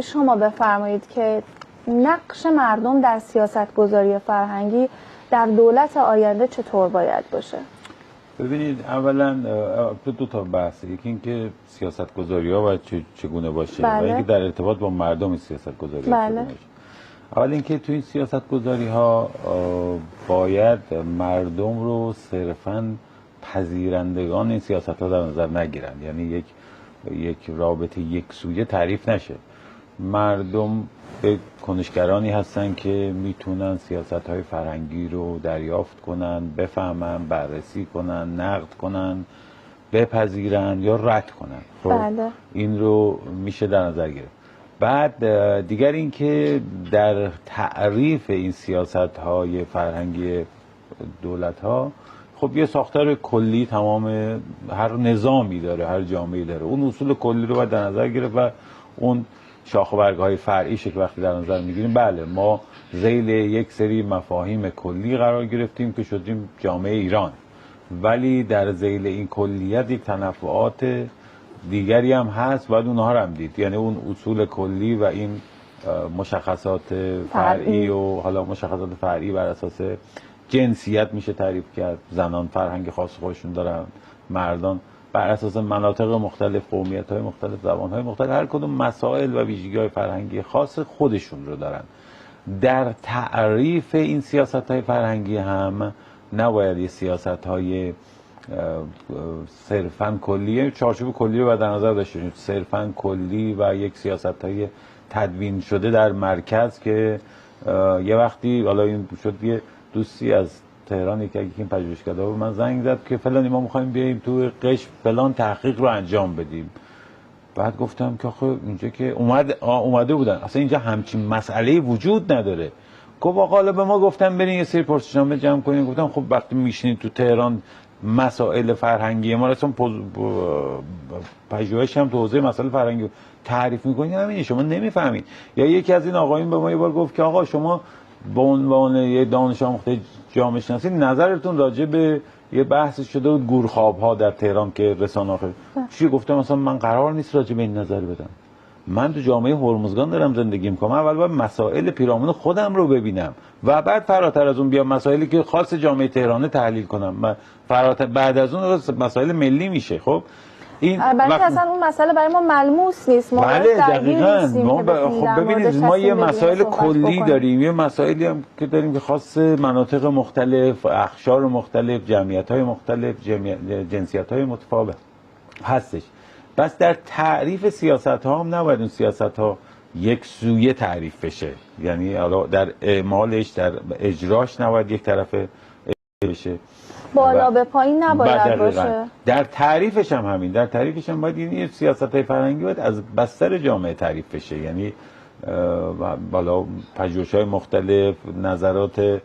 شما بفرمایید که نقش مردم در سیاستگذاری فرهنگی در دولت آینده چطور باید باشه؟ ببینید، اولا دو تا بحثه. یکی اینکه سیاستگذاری‌ها باید چگونه باشه و اینکه در ارتباط با مردم سیاستگذاری چگونه باشه. اول اینکه تو این سیاستگذاری‌ها باید مردم رو صرفاً پذیرندگان این سیاست‌ها در نظر نگیرن، یعنی یک رابطه یک سویه تعریف نشه. مردم کنشگرانی هستن که میتونن سیاست‌های فرهنگی رو دریافت کنن، بفهمن، بررسی کنن، نقد کنن، بپذیرن یا رد کنن. خب این رو میشه در نظر گرفت. بعد دیگر اینکه در تعریف این سیاست‌های فرهنگی دولت‌ها خب یه ساختار کلی تمام هر نظامی داره، هر جامعه‌ای داره. اون اصول کلی رو باید در نظر گرفت و اون شاخ و برگ‌های فرعیش که وقتی در نظر میگیریم، بله ما ذیل یک سری مفاهیم کلی قرار گرفتیم که شدیم جامعه ایران، ولی در ذیل این کلیت یک تنوعات دیگری هم هست، باید اونها رو هم دید. یعنی اون اصول کلی و این مشخصات فرعی و حالا مشخصات فرعی بر اساس جنسیت میشه تعریف کرد. زنان فرهنگ خاص خودشون دارن، مردان بر اساس مناطق مختلف، قومیت‌های مختلف، زبان‌های مختلف، هر کدوم مسائل و ویژگی‌های فرهنگی خاص خودشون رو دارن. در تعریف این سیاست‌های فرهنگی هم نباید یه سیاست‌های صرفاً کلی، چارچوب کلی رو باید در نظر داشته باشیم، صرفاً کلی و یک سیاست‌های تدوین شده در مرکز که یه وقتی حالا این شد یه دوستی از تهران یکی این پژوهشگاه به من زنگ زد که فلانی ما می‌خوایم بیایم تو قشم فلان تحقیق رو انجام بدیم. بعد گفتم که آخه اینجا که اومده بودن اصلا اینجا همچین مسئله وجود نداره. گفت حالا به ما گفتن برین یه سری پرسشنامه جمع کنین. گفتم خب وقتی میشینید تو تهران مسائل فرهنگی ما اصلا پژوهش هم تو حوزه مسائل فرهنگی تعریف می‌کنید، همین شما نمی‌فهمید. یا یکی از این آقایون به ما یه بار گفت که آقا شما به عنوان یه دانش آموخته جامعه شناسی نظرتون راجع به یه بحث شده بود گورخواب‌ها در تهران که رسانه‌ها چی گفتم؟ مثلا من قرار نیست راجع به این نظر بدم. من تو جامعه هرمزگان دارم زندگی می‌کنم. اول باید مسائل پیرامون خودم رو ببینم و بعد فراتر از اون بیام مسائلی که خاص جامعه تهران تحلیل کنم. فراتر بعد از اون مسائل ملی میشه. خب این البته اصلا اون مسئله برای ما ملموس نیست. ما بله دقیقاً خب ببینید ما یه مسائل کلی داریم، یه مسائلی هم که داریم که خاص مناطق مختلف، اقشار مختلف، جمعیت‌های مختلف، جنسیت‌های متفاوت هستش. بس در تعریف سیاست‌ها هم نباید اون سیاست‌ها یک سویه تعریف بشه، یعنی در اعمالش، در اجراش نباید یک طرفه بشه، بالا به پایین نباید باشه. در تعریفش هم همین، در تعریفش هم باید این سیاست‌های فرهنگی باید از بستر جامعه تعریف بشه، یعنی بالا پژوهش‌های مختلف، نظرات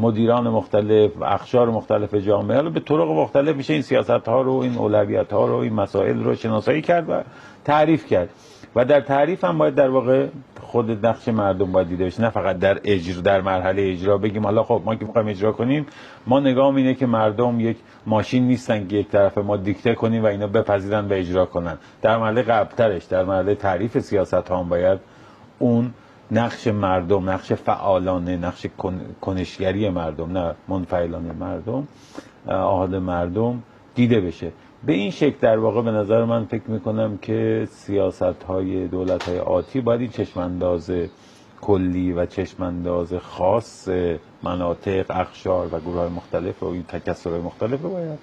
مدیران مختلف، اقشار مختلف جامعه رو به طرق مختلف میشه این سیاست‌ها رو، این اولویت‌ها رو، این مسائل رو شناسایی کرد و تعریف کرد. و در تعریف هم باید در واقع خود نقش مردم باید دیده بشه، نه فقط در مرحله اجرا بگیم حالا خب ما که می‌خوایم اجرا کنیم، ما نگام اینه که مردم یک ماشین نیستن که یک طرف ما دیکته کنیم و اینا بپذیرن و اجرا کنن. در مرحله قبل‌ترش، در مرحله تعریف سیاست‌ها هم باید اون نقش مردم، نقش فعالانه، نقش کنشگری مردم، نه منفعلانه مردم، آحاد مردم دیده بشه. به این شکل در واقع به نظر من فکر میکنم که سیاست‌های دولت‌های آتی باید این چشم‌انداز کلی و چشم‌انداز خاص مناطق، اقشار و گروه‌های مختلف و این تکثرهای مختلف باید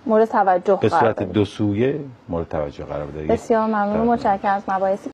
مورد توجه به صورت دو سویه مورد توجه قرار بده. بسیار ممنون، متشکرم از مباحثی